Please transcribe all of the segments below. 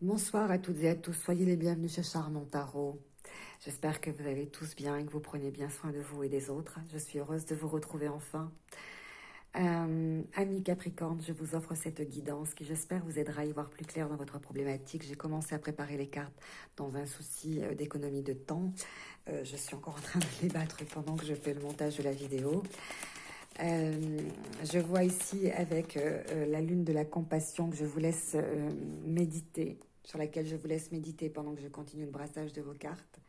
Bonsoir à toutes et à tous, soyez les bienvenus chez Charmant Tarot. J'espère que vous allez tous bien et que vous prenez bien soin de vous et des autres. Je suis heureuse de vous retrouver enfin. Amis Capricorne, je vous offre cette guidance qui j'espère vous aidera à y voir plus clair dans votre problématique. J'ai commencé à préparer les cartes dans un souci d'économie de temps. Je suis encore en train de les battre pendant que je fais le montage de la vidéo. Je vois ici avec la lune de la compassion que je vous laisse méditer, sur laquelle je vous laisse méditer pendant que je continue le brassage de vos cartes.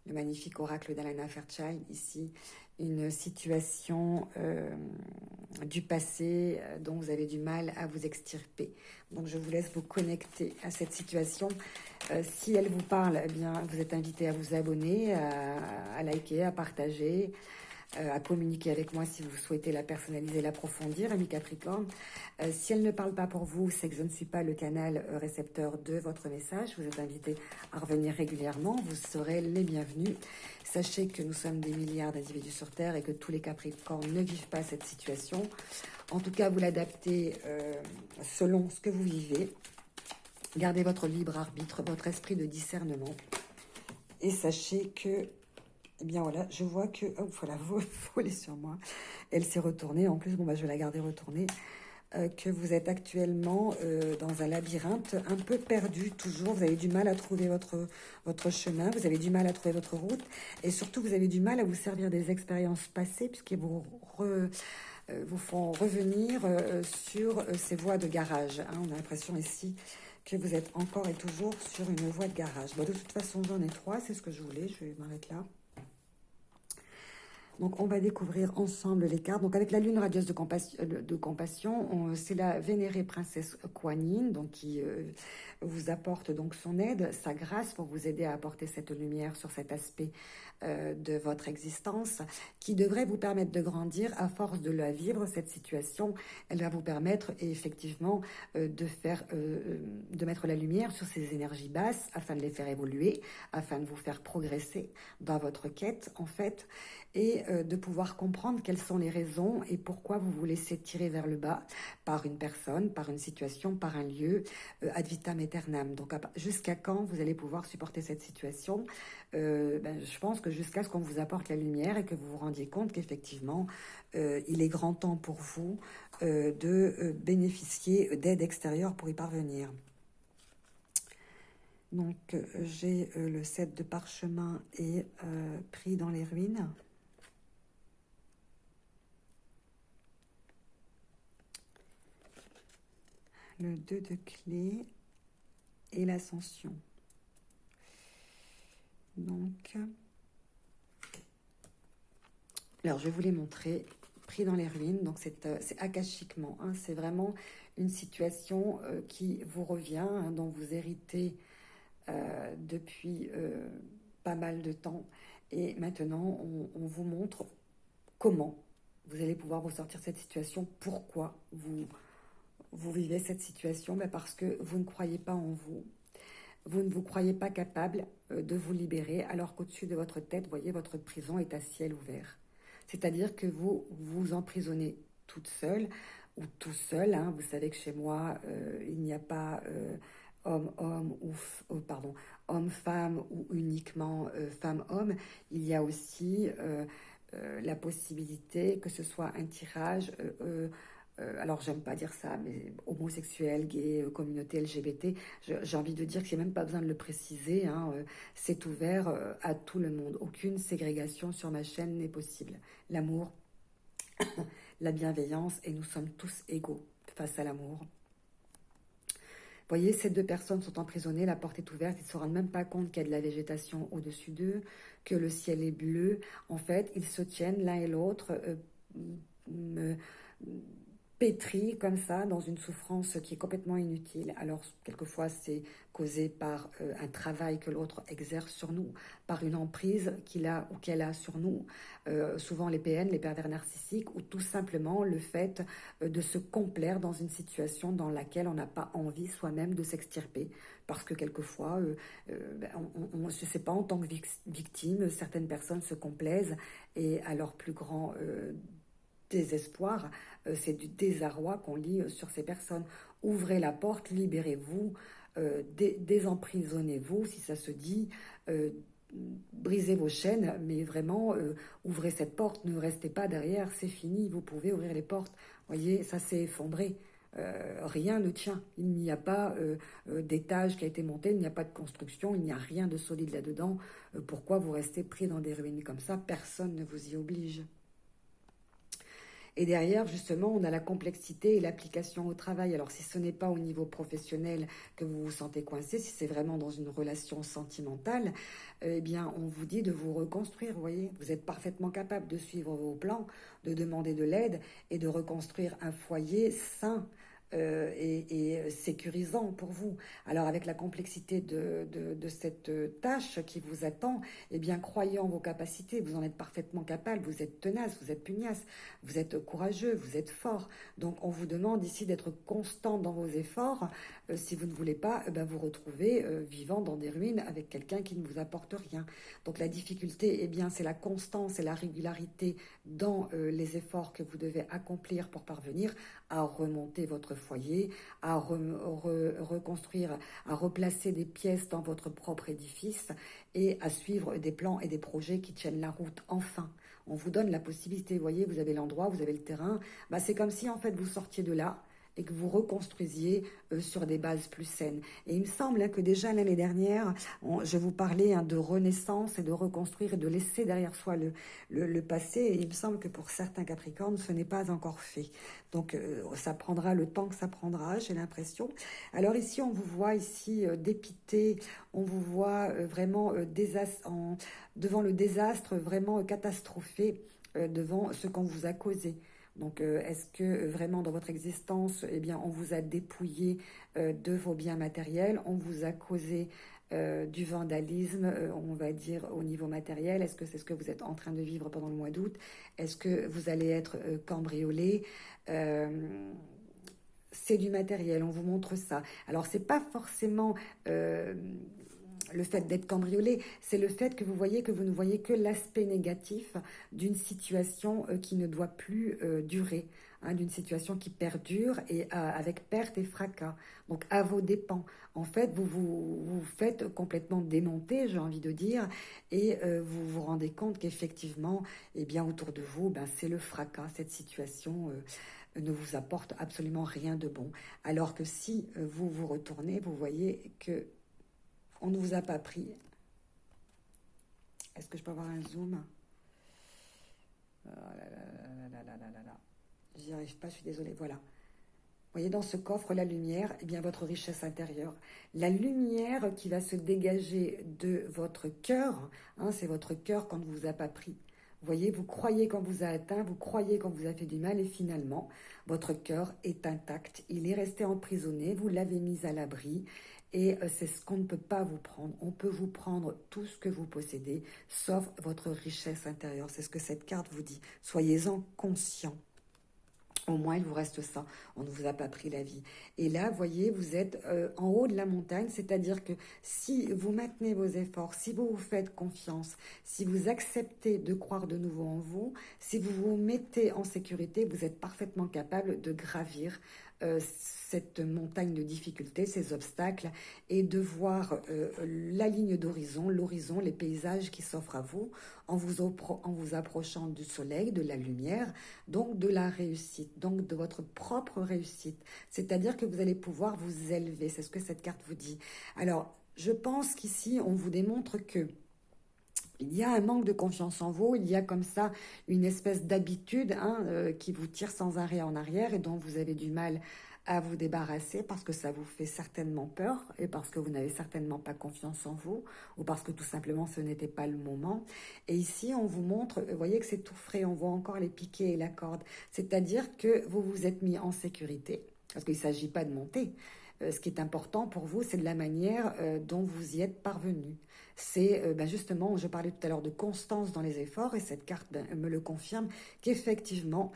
Le magnifique oracle d'Alana Fairchild, ici, une situation du passé dont vous avez du mal à vous extirper. Donc je vous laisse vous connecter à cette situation. Si elle vous parle, eh bien, vous êtes invité à vous abonner, à liker, à partager, à communiquer avec moi si vous souhaitez la personnaliser, l'approfondir, ami Capricorne. Si elle ne parle pas pour vous, c'est que je ne suis pas le canal récepteur de votre message. Vous êtes invité à revenir régulièrement, vous serez les bienvenus. Sachez que nous sommes des milliards d'individus sur Terre et que tous les Capricornes ne vivent pas cette situation. En tout cas, vous l'adaptez selon ce que vous vivez. Gardez votre libre arbitre, votre esprit de discernement. Et sachez que eh bien voilà, je vois que... Oh, voilà, vous volez sur moi. Elle s'est retournée. En plus, bon, bah, je vais la garder retournée. Que vous êtes actuellement dans un labyrinthe un peu perdu, toujours. Vous avez du mal à trouver votre chemin. Vous avez du mal à trouver votre route. Et surtout, vous avez du mal à vous servir des expériences passées puisqu'elles vous font revenir sur ces voies de garage. Hein. On a l'impression ici que vous êtes encore et toujours sur une voie de garage. Bon, de toute façon, j'en ai 3. C'est ce que je voulais. Je vais m'arrêter là. Donc, on va découvrir ensemble les cartes. Donc, avec la lune radieuse de compassion, c'est la vénérée princesse Kuan Yin, donc qui vous apporte donc son aide, sa grâce pour vous aider à apporter cette lumière sur cet aspect de votre existence, qui devrait vous permettre de grandir à force de la vivre, cette situation. Elle va vous permettre effectivement de mettre la lumière sur ces énergies basses afin de les faire évoluer, afin de vous faire progresser dans votre quête, en fait, et de pouvoir comprendre quelles sont les raisons et pourquoi vous vous laissez tirer vers le bas par une personne, par une situation, par un lieu, ad vitam aeternam. Donc jusqu'à quand vous allez pouvoir supporter cette situation? Je pense que jusqu'à ce qu'on vous apporte la lumière et que vous vous rendiez compte qu'effectivement, il est grand temps pour vous de bénéficier d'aide extérieure pour y parvenir. Donc, j'ai le 7 de parchemin et pris dans les ruines. Le 2 de clé et l'ascension. Donc, alors je vais vous les montrer. Pris dans les ruines, donc c'est akashiquement, hein, c'est vraiment une situation qui vous revient, hein, dont vous héritez depuis pas mal de temps. Et maintenant, on vous montre comment vous allez pouvoir vous sortir de cette situation, pourquoi vous vivez cette situation. Parce que vous ne croyez pas en vous. Vous ne vous croyez pas capable de vous libérer, alors qu'au-dessus de votre tête, vous voyez, votre prison est à ciel ouvert. C'est-à-dire que vous vous emprisonnez toute seule ou tout seul. Hein. Vous savez que chez moi, il n'y a pas homme-homme ou homme-femme ou uniquement femme-homme. Il y a aussi la possibilité que ce soit un tirage. Alors, j'aime pas dire ça, mais homosexuel, gay, communauté LGBT, j'ai envie de dire que j'ai même pas besoin de le préciser. Hein, c'est ouvert à tout le monde. Aucune ségrégation sur ma chaîne n'est possible. L'amour, la bienveillance, et nous sommes tous égaux face à l'amour. Vous voyez, ces deux personnes sont emprisonnées, la porte est ouverte, ils ne se rendent même pas compte qu'il y a de la végétation au-dessus d'eux, que le ciel est bleu. En fait, ils se tiennent l'un et l'autre, pétris comme ça dans une souffrance qui est complètement inutile. Alors quelquefois c'est causé par un travail que l'autre exerce sur nous, par une emprise qu'il a ou qu'elle a sur nous, souvent les PN, les pervers narcissiques, ou tout simplement le fait de se complaire dans une situation dans laquelle on n'a pas envie soi-même de s'extirper, parce que quelquefois je ne sais pas, en tant que victime, certaines personnes se complaisent et à leur plus grand désespoir, c'est du désarroi qu'on lit sur ces personnes. Ouvrez la porte, libérez-vous, désemprisonnez-vous, si ça se dit, brisez vos chaînes, mais vraiment, ouvrez cette porte, ne restez pas derrière, c'est fini, vous pouvez ouvrir les portes. Voyez, ça s'est effondré. Rien ne tient. Il n'y a pas d'étage qui a été monté, il n'y a pas de construction, il n'y a rien de solide là-dedans. Pourquoi vous restez pris dans des ruines comme ça? Personne ne vous y oblige. Et derrière, justement, on a la complexité et l'application au travail. Alors, si ce n'est pas au niveau professionnel que vous vous sentez coincé, si c'est vraiment dans une relation sentimentale, eh bien, on vous dit de vous reconstruire, vous voyez. Vous êtes parfaitement capable de suivre vos plans, de demander de l'aide et de reconstruire un foyer sain. Et sécurisant pour vous. Alors avec la complexité de cette tâche qui vous attend, eh bien croyez en vos capacités, vous en êtes parfaitement capable, vous êtes tenace, vous êtes pugnace, vous êtes courageux, vous êtes fort. Donc on vous demande ici d'être constant dans vos efforts, si vous ne voulez pas vous retrouver vivant dans des ruines avec quelqu'un qui ne vous apporte rien. Donc la difficulté, eh bien c'est la constance et la régularité dans les efforts que vous devez accomplir pour parvenir à remonter votre foyer, à reconstruire, à replacer des pièces dans votre propre édifice et à suivre des plans et des projets qui tiennent la route. Enfin, on vous donne la possibilité, vous voyez, vous avez l'endroit, vous avez le terrain, c'est comme si en fait vous sortiez de là et que vous reconstruisiez sur des bases plus saines. Et il me semble que déjà l'année dernière, je vous parlais de renaissance et de reconstruire et de laisser derrière soi le passé. Et il me semble que pour certains Capricornes, ce n'est pas encore fait. Donc ça prendra le temps que ça prendra, j'ai l'impression. Alors ici, on vous voit ici dépité, on vous voit vraiment devant le désastre, vraiment catastrophé devant ce qu'on vous a causé. Donc, est-ce que vraiment dans votre existence, eh bien, on vous a dépouillé de vos biens matériels, on vous a causé du vandalisme, on va dire au niveau matériel? Est-ce que c'est ce que vous êtes en train de vivre pendant le mois d'août? Est-ce que vous allez être cambriolé? C'est du matériel, on vous montre ça. Alors, c'est pas forcément le fait d'être cambriolé, c'est le fait que vous voyez que vous ne voyez que l'aspect négatif d'une situation qui ne doit plus durer, d'une situation qui perdure et avec perte et fracas, donc à vos dépens. En fait, vous faites complètement démonter, j'ai envie de dire, et vous vous rendez compte qu'effectivement, eh bien, autour de vous, c'est le fracas, cette situation ne vous apporte absolument rien de bon. Alors que si vous vous retournez, vous voyez que on ne vous a pas pris. Est-ce que je peux avoir un zoom? Oh là là là là là là là. J'y arrive pas, je suis désolée. Voilà. Vous voyez, dans ce coffre, la lumière, eh bien, votre richesse intérieure. La lumière qui va se dégager de votre cœur, c'est votre cœur quand ne vous a pas pris. Vous voyez, vous croyez qu'on vous a atteint, vous croyez qu'on vous a fait du mal, et finalement, votre cœur est intact. Il est resté emprisonné, vous l'avez mis à l'abri. Et c'est ce qu'on ne peut pas vous prendre. On peut vous prendre tout ce que vous possédez, sauf votre richesse intérieure. C'est ce que cette carte vous dit. Soyez-en conscients. Au moins, il vous reste ça. On ne vous a pas pris la vie. Et là, vous voyez, vous êtes en haut de la montagne, c'est-à-dire que si vous maintenez vos efforts, si vous vous faites confiance, si vous acceptez de croire de nouveau en vous, si vous vous mettez en sécurité, vous êtes parfaitement capable de gravir cette montagne de difficultés, ces obstacles, et de voir la ligne d'horizon, l'horizon, les paysages qui s'offrent à vous, en vous approchant du soleil, de la lumière, donc de la réussite, donc de votre propre réussite. C'est-à-dire que vous allez pouvoir vous élever, c'est ce que cette carte vous dit. Alors, je pense qu'ici, on vous démontre que il y a un manque de confiance en vous, il y a comme ça une espèce d'habitude qui vous tire sans arrêt en arrière et dont vous avez du mal à vous débarrasser parce que ça vous fait certainement peur et parce que vous n'avez certainement pas confiance en vous ou parce que tout simplement ce n'était pas le moment. Et ici, on vous montre, vous voyez que c'est tout frais, on voit encore les piquets et la corde. C'est-à-dire que vous vous êtes mis en sécurité parce qu'il ne s'agit pas de monter. Ce qui est important pour vous, c'est de la manière dont vous y êtes parvenu. C'est justement, je parlais tout à l'heure de constance dans les efforts, et cette carte me le confirme, qu'effectivement,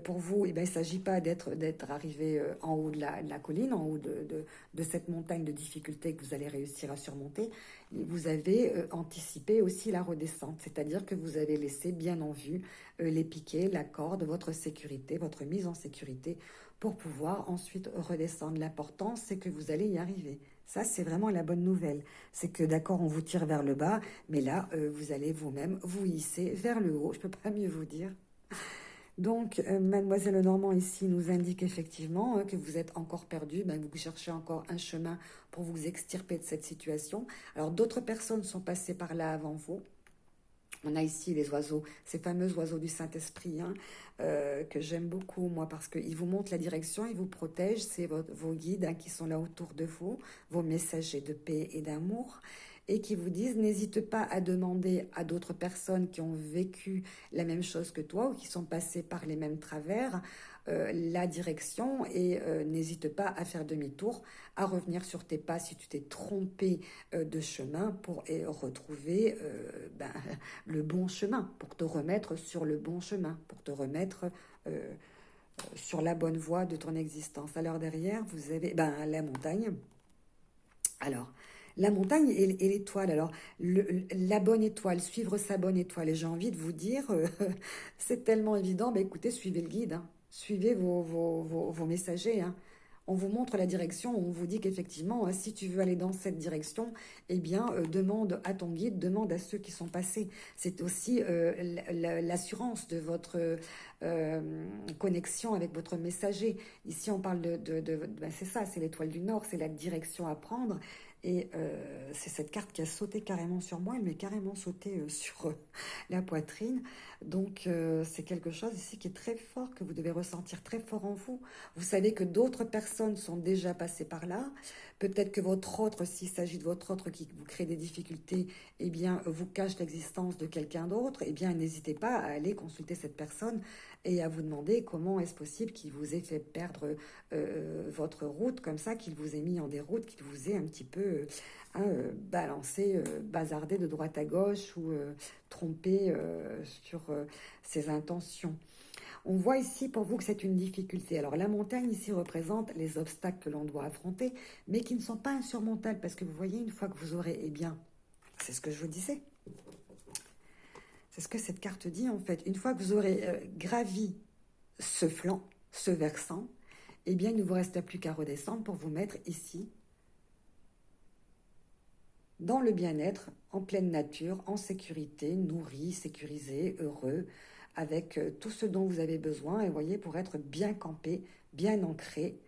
pour vous, il ne s'agit pas d'être arrivé en haut de la colline, en haut de cette montagne de difficultés que vous allez réussir à surmonter. Vous avez anticipé aussi la redescente, c'est-à-dire que vous avez laissé bien en vue les piquets, la corde, votre sécurité, votre mise en sécurité, pour pouvoir ensuite redescendre. L'important, c'est que vous allez y arriver. Ça, c'est vraiment la bonne nouvelle. C'est que, d'accord, on vous tire vers le bas, mais là, vous allez vous-même vous hisser vers le haut. Je ne peux pas mieux vous dire. Donc, Mademoiselle Normand ici nous indique effectivement que vous êtes encore perdu, ben, vous cherchez encore un chemin pour vous extirper de cette situation. Alors, d'autres personnes sont passées par là avant vous. On a ici les oiseaux, ces fameux oiseaux du Saint-Esprit, hein, que j'aime beaucoup, moi, parce qu'ils vous montrent la direction, ils vous protègent, c'est vos guides hein, qui sont là autour de vous, vos messagers de paix et d'amour, et qui vous disent, n'hésite pas à demander à d'autres personnes qui ont vécu la même chose que toi ou qui sont passées par les mêmes travers, la direction et n'hésite pas à faire demi-tour, à revenir sur tes pas si tu t'es trompé de chemin pour retrouver le bon chemin, pour te remettre sur le bon chemin, pour te remettre sur la bonne voie de ton existence. Alors derrière, vous avez la montagne. Alors, la montagne et l'étoile. Alors, la bonne étoile, suivre sa bonne étoile. Et j'ai envie de vous dire, c'est tellement évident, écoutez, suivez le guide, hein. Suivez vos messagers, hein. On vous montre la direction, on vous dit qu'effectivement, si tu veux aller dans cette direction, eh bien, demande à ton guide, demande à ceux qui sont passés. C'est aussi l'assurance de votre connexion avec votre messager. Ici, on parle c'est ça, c'est l'étoile du Nord, c'est la direction à prendre. Et c'est cette carte qui a sauté carrément sur moi, elle m'est carrément sauté sur la poitrine. Donc c'est quelque chose ici qui est très fort, que vous devez ressentir très fort en vous. Vous savez que d'autres personnes sont déjà passées par là. Peut-être que votre autre, s'il s'agit de votre autre qui vous crée des difficultés, eh bien vous cache l'existence de quelqu'un d'autre. Eh bien n'hésitez pas à aller consulter cette personne et à vous demander comment est-ce possible qu'il vous ait fait perdre votre route comme ça, qu'il vous ait mis en déroute, qu'il vous ait un petit peu balancé, bazardé de droite à gauche ou trompé sur ses intentions. On voit ici pour vous que c'est une difficulté. Alors la montagne ici représente les obstacles que l'on doit affronter, mais qui ne sont pas insurmontables, parce que vous voyez, une fois que vous aurez, eh bien, c'est ce que je vous disais, c'est ce que cette carte dit en fait. Une fois que vous aurez gravi ce flanc, ce versant, eh bien, il ne vous reste plus qu'à redescendre pour vous mettre ici, dans le bien-être, en pleine nature, en sécurité, nourri, sécurisé, heureux, avec tout ce dont vous avez besoin, et voyez, pour être bien campé, bien ancré,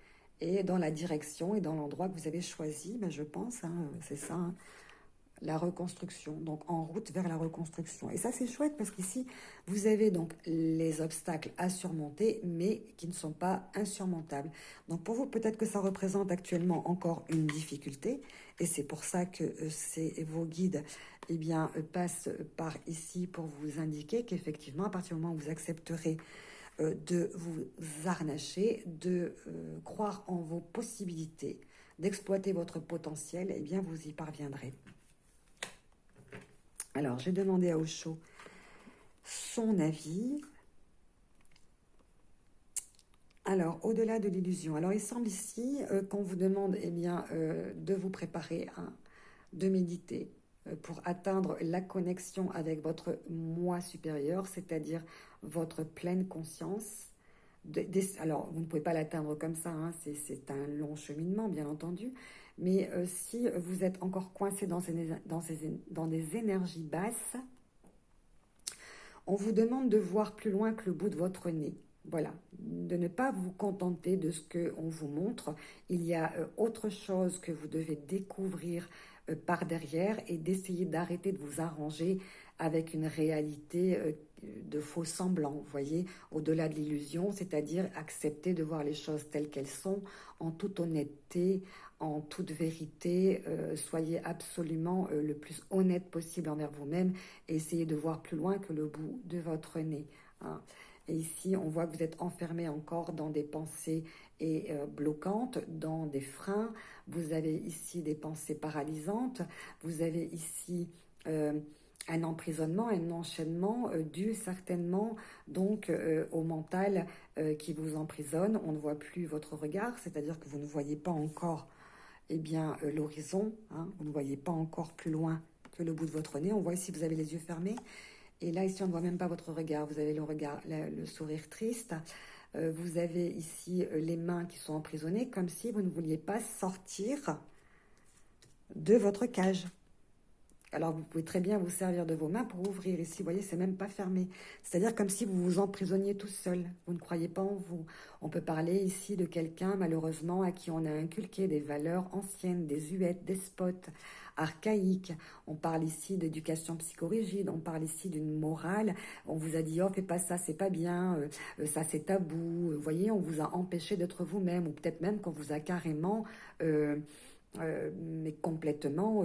et dans la direction et dans l'endroit que vous avez choisi, je pense, hein, c'est ça, hein, la reconstruction, donc en route vers la reconstruction. Et ça, c'est chouette parce qu'ici, vous avez donc les obstacles à surmonter, mais qui ne sont pas insurmontables. Donc pour vous, peut-être que ça représente actuellement encore une difficulté, et c'est pour ça que vos guides eh bien, passent par ici pour vous indiquer qu'effectivement, à partir du moment où vous accepterez de vous harnacher, de croire en vos possibilités, d'exploiter votre potentiel, eh bien, vous y parviendrez. Alors, j'ai demandé à Osho son avis. Alors, au-delà de l'illusion. Alors, il semble ici qu'on vous demande eh bien, de vous préparer, de méditer pour atteindre la connexion avec votre moi supérieur, c'est-à-dire votre pleine conscience. Alors, vous ne pouvez pas l'atteindre comme ça, hein, c'est un long cheminement, bien entendu. Mais si vous êtes encore coincé dans des énergies basses, on vous demande de voir plus loin que le bout de votre nez. Voilà, de ne pas vous contenter de ce qu'on vous montre. Il y a autre chose que vous devez découvrir par derrière et d'essayer d'arrêter de vous arranger avec une réalité de faux semblants, vous voyez, au-delà de l'illusion, c'est-à-dire accepter de voir les choses telles qu'elles sont, en toute honnêteté, en toute vérité, soyez absolument le plus honnête possible envers vous-même et essayez de voir plus loin que le bout de votre nez, hein. Et ici, on voit que vous êtes enfermé encore dans des pensées bloquantes, dans des freins. Vous avez ici des pensées paralysantes. Vous avez ici un emprisonnement, un enchaînement dû certainement donc au mental qui vous emprisonne. On ne voit plus votre regard, c'est-à-dire que vous ne voyez pas encore l'horizon, hein. Vous ne voyez pas encore plus loin que le bout de votre nez. On voit ici, vous avez les yeux fermés. Et là, ici, on ne voit même pas votre regard. Vous avez le regard, le sourire triste. Vous avez ici les mains qui sont emprisonnées, comme si vous ne vouliez pas sortir de votre cage. Alors, vous pouvez très bien vous servir de vos mains pour ouvrir. Ici, vous voyez, c'est même pas fermé. C'est-à-dire comme si vous vous emprisonniez tout seul. Vous ne croyez pas en vous. On peut parler ici de quelqu'un, malheureusement, à qui on a inculqué des valeurs anciennes, des huettes, des spots archaïques. On parle ici d'éducation psychorigide. On parle ici d'une morale. On vous a dit, oh, fais pas ça, c'est pas bien. Ça, c'est tabou. Vous voyez, on vous a empêché d'être vous-même. Ou peut-être même qu'on vous a carrément... mais complètement,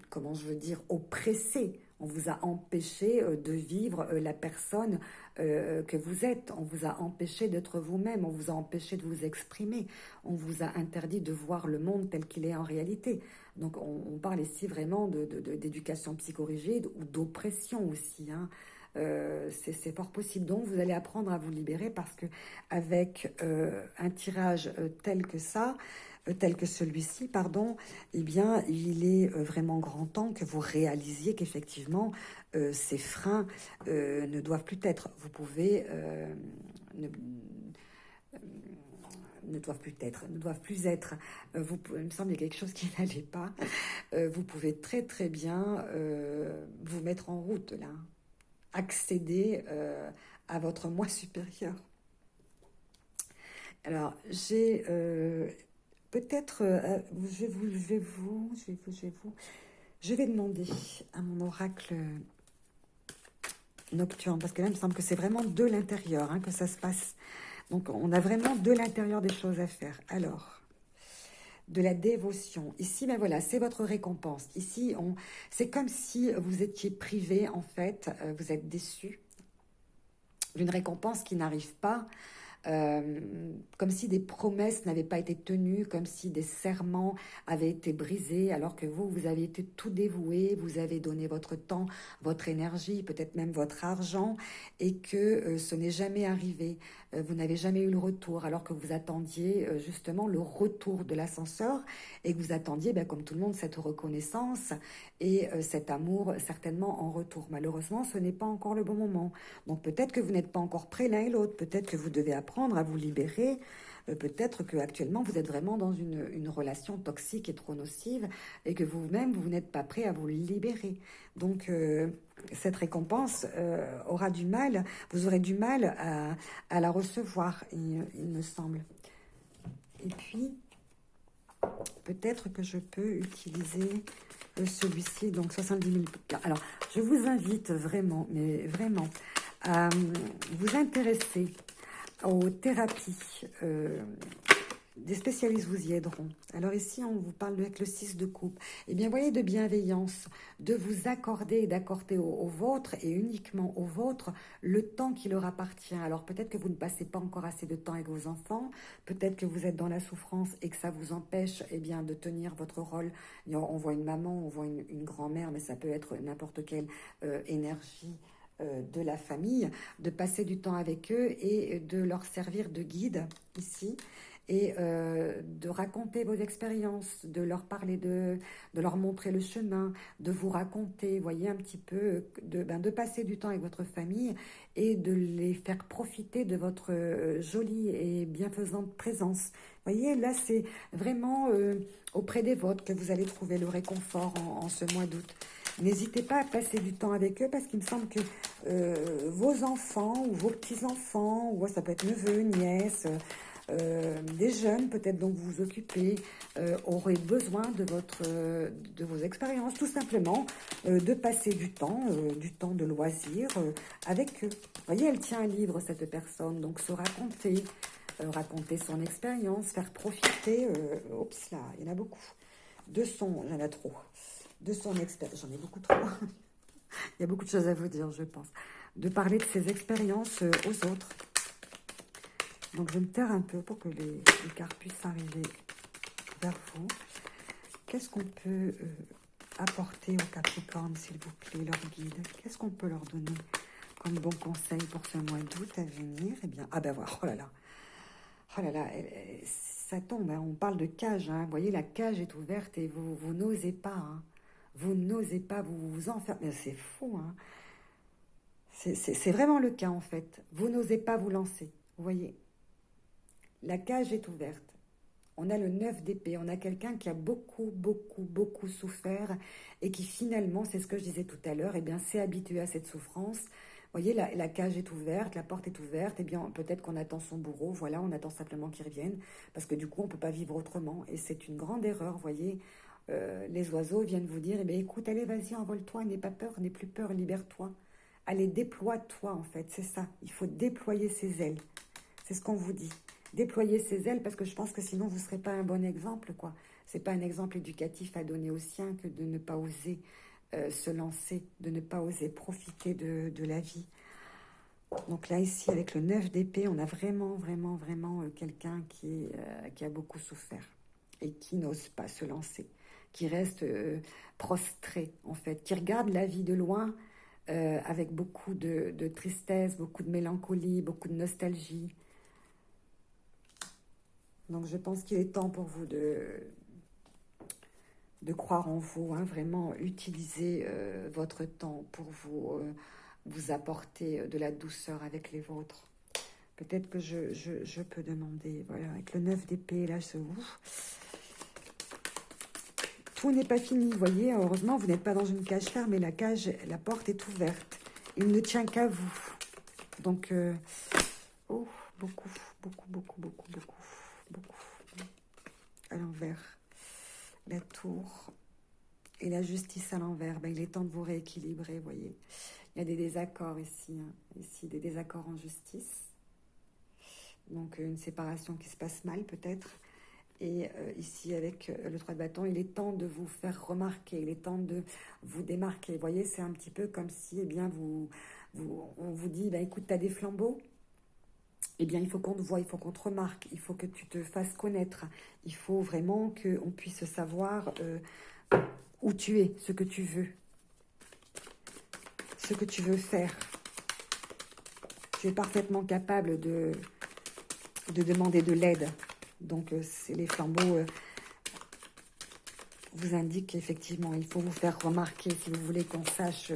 comment je veux dire, oppressé. On vous a empêché de vivre la personne que vous êtes. On vous a empêché d'être vous-même. On vous a empêché de vous exprimer. On vous a interdit de voir le monde tel qu'il est en réalité. Donc on parle ici vraiment d'éducation psychorigide ou d'oppression aussi, hein. C'est fort possible. Donc vous allez apprendre à vous libérer parce que avec un tirage tel que ça, tel que celui-ci, pardon, eh bien, il est vraiment grand temps que vous réalisiez qu'effectivement, ces freins ne doivent plus être. Vous pouvez... ne doivent plus être, ne doivent plus être. Il me semble qu'il y a quelque chose qui n'allait pas. Vous pouvez très très bien vous mettre en route là, accéder à votre moi supérieur. Alors, j'ai peut-être, je vais demander à mon oracle nocturne, parce que là, il me semble que c'est vraiment de l'intérieur hein, que ça se passe. Donc, on a vraiment de l'intérieur des choses à faire. Alors, de la dévotion. Ici, ben voilà, c'est votre récompense. Ici, c'est comme si vous étiez privé, en fait, vous êtes déçu d'une récompense qui n'arrive pas. Comme si des promesses n'avaient pas été tenues, comme si des serments avaient été brisés, alors que vous avez été tout dévoué, vous avez donné votre temps, votre énergie, peut-être même votre argent, et que ce n'est jamais arrivé. Vous n'avez jamais eu le retour, alors que vous attendiez justement le retour de l'ascenseur, et que vous attendiez, comme tout le monde, cette reconnaissance et cet amour certainement en retour. Malheureusement, ce n'est pas encore le bon moment. Donc peut-être que vous n'êtes pas encore prêts l'un et l'autre, peut-être que vous devez apprendre à vous libérer, peut-être qu'actuellement vous êtes vraiment dans une relation toxique et trop nocive et que vous-même vous n'êtes pas prêt à vous libérer. Donc cette récompense aura du mal, vous aurez du mal à la recevoir, il me semble. Et puis peut-être que je peux utiliser celui-ci, donc 70 000. Alors, je vous invite vraiment, mais vraiment, à vous intéresser aux thérapies. Des spécialistes vous y aideront. Alors ici, on vous parle avec le 6 de coupe. Eh bien, voyez, de bienveillance, de vous accorder et d'accorder au vôtre et uniquement au vôtre le temps qui leur appartient. Alors peut-être que vous ne passez pas encore assez de temps avec vos enfants, peut-être que vous êtes dans la souffrance et que ça vous empêche bien, de tenir votre rôle. On voit une maman, on voit une grand-mère, mais ça peut être n'importe quelle énergie de la famille, de passer du temps avec eux et de leur servir de guide ici. Et de raconter vos expériences, de leur parler, de leur montrer le chemin, de vous raconter, voyez, un petit peu, de passer du temps avec votre famille et de les faire profiter de votre jolie et bienfaisante présence. Voyez, là, c'est vraiment auprès des vôtres que vous allez trouver le réconfort en ce mois d'août. N'hésitez pas à passer du temps avec eux parce qu'il me semble que vos enfants ou vos petits-enfants, ou ça peut être neveux, nièces, des jeunes peut-être dont vous vous occupez auraient besoin de vos expériences, tout simplement de passer du temps de loisir avec eux. Vous voyez, elle tient un livre, cette personne, donc se raconter, raconter son expérience, faire profiter, oups là, il y en a beaucoup, il y en a trop, de son expérience, j'en ai beaucoup trop, il y a beaucoup de choses à vous dire, je pense, de parler de ses expériences aux autres. Donc, je vais me taire un peu pour que les cartes puissent arriver vers vous. Qu'est-ce qu'on peut apporter aux Capricornes, s'il vous plaît, leur guide? Qu'est-ce qu'on peut leur donner comme bon conseil pour ce mois d'août à venir? Eh bien, ah ben voilà, oh là là, ça tombe, hein, on parle de cage, hein. Vous voyez, la cage est ouverte et vous n'osez pas, hein. Vous n'osez pas, vous enfermez. C'est fou, hein. C'est vraiment le cas, en fait. Vous n'osez pas vous lancer. Vous voyez, la cage est ouverte. On a le 9 d'épée, on a quelqu'un qui a beaucoup, beaucoup, beaucoup souffert et qui finalement, c'est ce que je disais tout à l'heure, eh bien, s'est habitué à cette souffrance. Vous voyez, la cage est ouverte, la porte est ouverte, eh bien, peut-être qu'on attend son bourreau, voilà, on attend simplement qu'il revienne, parce que du coup, on ne peut pas vivre autrement. Et c'est une grande erreur, vous voyez. Les oiseaux viennent vous dire, eh bien, écoute, allez, vas-y, envole-toi, n'aie pas peur, n'aie plus peur, libère-toi. Allez, déploie-toi, en fait, c'est ça. Il faut déployer ses ailes. C'est ce qu'on vous dit. Déployer ses ailes, parce que je pense que sinon, vous ne serez pas un bon exemple, quoi. Ce n'est pas un exemple éducatif à donner aux siens que de ne pas oser se lancer, de ne pas oser profiter de la vie. Donc là, ici, avec le 9 d'épée, on a vraiment, vraiment, vraiment quelqu'un qui a beaucoup souffert et qui n'ose pas se lancer, qui reste prostré, en fait, qui regarde la vie de loin avec beaucoup de tristesse, beaucoup de mélancolie, beaucoup de nostalgie. Donc je pense qu'il est temps pour vous de croire en vous, hein, vraiment utiliser votre temps pour vous apporter de la douceur avec les vôtres. Peut-être que je peux demander, voilà, avec le 9 d'épée, là, tout n'est pas fini, vous voyez, heureusement, vous n'êtes pas dans une cage ferme, mais la porte est ouverte. Il ne tient qu'à vous. Donc, oh, beaucoup, beaucoup, beaucoup, beaucoup, beaucoup, beaucoup. À l'envers. La tour et la justice à l'envers. Ben, il est temps de vous rééquilibrer, vous voyez. Il y a des désaccords ici, hein. Ici, des désaccords en justice. Donc, une séparation qui se passe mal, peut-être. Et ici, avec le 3 de bâton, il est temps de vous faire remarquer. Il est temps de vous démarquer. Vous voyez, c'est un petit peu comme si, eh bien, on vous dit, ben, écoute, tu as des flambeaux. Eh bien, il faut qu'on te voie, il faut qu'on te remarque, il faut que tu te fasses connaître. Il faut vraiment qu'on puisse savoir où tu es, ce que tu veux faire. Tu es parfaitement capable de demander de l'aide. Donc, les flambeaux vous indiquent qu'effectivement, il faut vous faire remarquer si vous voulez qu'on sache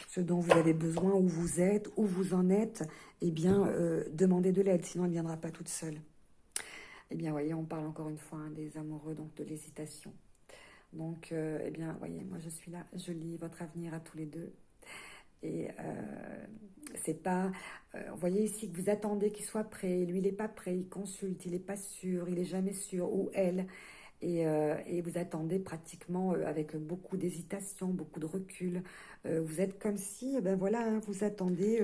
ce dont vous avez besoin, où vous êtes, où vous en êtes. Eh bien, demandez de l'aide, sinon elle ne viendra pas toute seule. Eh bien, voyez, on parle encore une fois hein, des amoureux, donc de l'hésitation. Donc, eh bien, voyez, moi je suis là, je lis votre avenir à tous les deux. Et c'est pas... vous voyez ici que vous attendez qu'il soit prêt, lui il n'est pas prêt, il consulte, il n'est pas sûr, il n'est jamais sûr, ou elle. Et vous attendez pratiquement avec beaucoup d'hésitation, beaucoup de recul. Vous êtes comme si, ben voilà, hein, vous attendez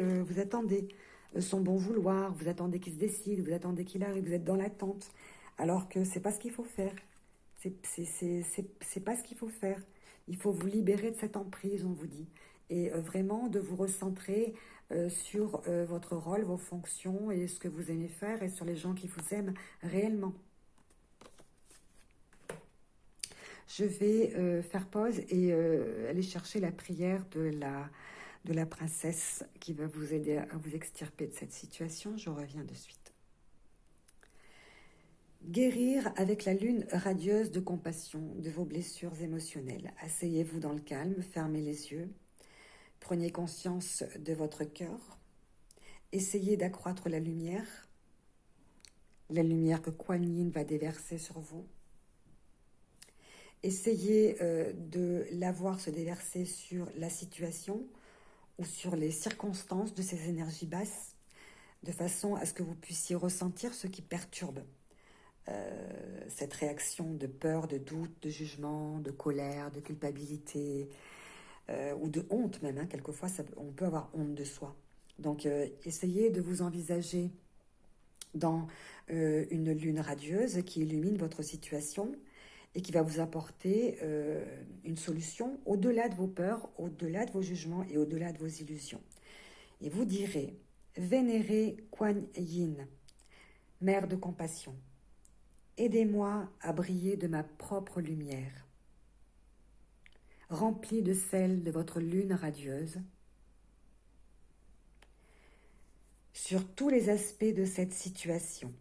son bon vouloir, vous attendez qu'il se décide, vous attendez qu'il arrive, vous êtes dans l'attente. Alors que c'est pas ce qu'il faut faire. C'est pas ce qu'il faut faire. Il faut vous libérer de cette emprise, on vous dit. Et vraiment de vous recentrer sur votre rôle, vos fonctions et ce que vous aimez faire et sur les gens qui vous aiment réellement. Je vais faire pause et aller chercher la prière de la princesse qui va vous aider à vous extirper de cette situation. Je reviens de suite. Guérir avec la lune radieuse de compassion de vos blessures émotionnelles. Asseyez-vous dans le calme, fermez les yeux. Prenez conscience de votre cœur. Essayez d'accroître la lumière que Kuan Yin va déverser sur vous. Essayez de la voir se déverser sur la situation ou sur les circonstances de ces énergies basses, de façon à ce que vous puissiez ressentir ce qui perturbe cette réaction de peur, de doute, de jugement, de colère, de culpabilité ou de honte même. Hein. Quelquefois, on peut avoir honte de soi. Donc, essayez de vous envisager dans une lune radieuse qui illumine votre situation et qui va vous apporter une solution au-delà de vos peurs, au-delà de vos jugements et au-delà de vos illusions. Et vous direz, vénérée Kuan Yin, mère de compassion, aidez-moi à briller de ma propre lumière, remplie de celle de votre lune radieuse, sur tous les aspects de cette situation.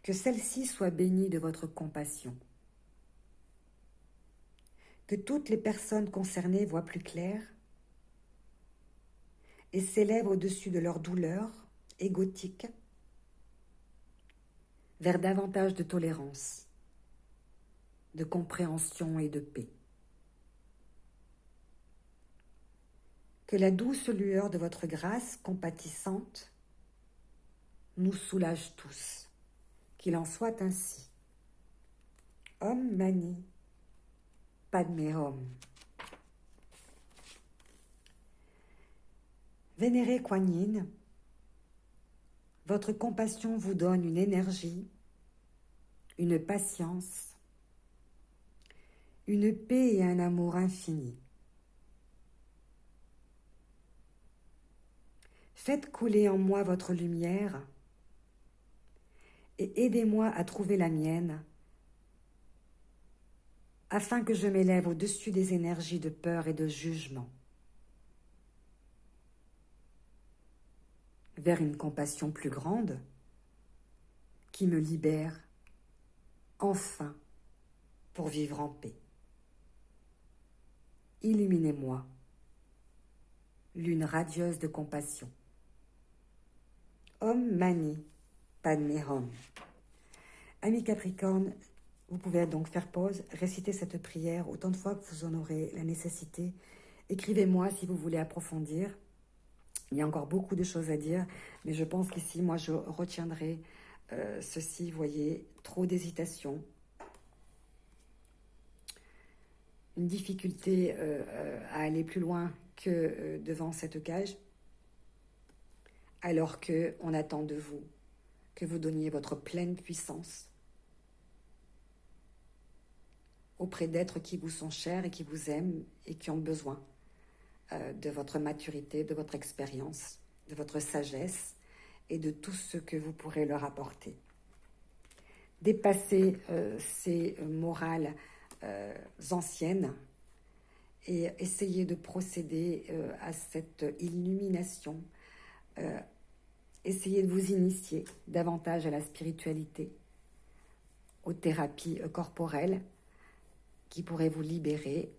Que celle-ci soit bénie de votre compassion. Que toutes les personnes concernées voient plus clair et s'élèvent au-dessus de leur douleur égotique vers davantage de tolérance, de compréhension et de paix. Que la douce lueur de votre grâce compatissante nous soulage tous. Qu'il en soit ainsi. Om Mani Padme Hum. Vénéré Kuan Yin, votre compassion vous donne une énergie, une patience, une paix et un amour infini. Faites couler en moi votre lumière et aidez-moi à trouver la mienne afin que je m'élève au-dessus des énergies de peur et de jugement vers une compassion plus grande qui me libère enfin pour vivre en paix. Illuminez-moi, lune radieuse de compassion. Om Mani Padme Hum. Amis Capricorne, vous pouvez donc faire pause, réciter cette prière autant de fois que vous en aurez la nécessité. Écrivez-moi si vous voulez approfondir. Il y a encore beaucoup de choses à dire, mais je pense qu'ici, moi, je retiendrai ceci. Vous voyez, trop d'hésitation, une difficulté à aller plus loin que devant cette cage, alors qu'on attend de vous que vous donniez votre pleine puissance auprès d'êtres qui vous sont chers et qui vous aiment et qui ont besoin de votre maturité, de votre expérience, de votre sagesse et de tout ce que vous pourrez leur apporter. Dépassez ces morales anciennes et essayez de procéder à cette illumination. Essayez de vous initier davantage à la spiritualité, aux thérapies corporelles qui pourraient vous libérer.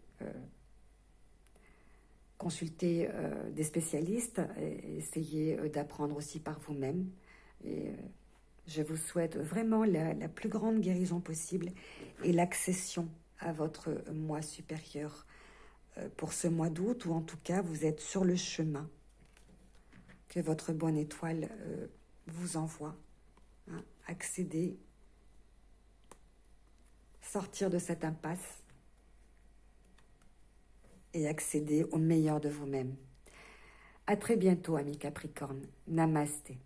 Consultez des spécialistes et essayez d'apprendre aussi par vous-même. Et je vous souhaite vraiment la plus grande guérison possible et l'accession à votre moi supérieur pour ce mois d'août, ou en tout cas vous êtes sur le chemin que votre bonne étoile vous envoie. Hein, accéder, sortir de cette impasse et accéder au meilleur de vous-même. À très bientôt, amis Capricorne. Namasté.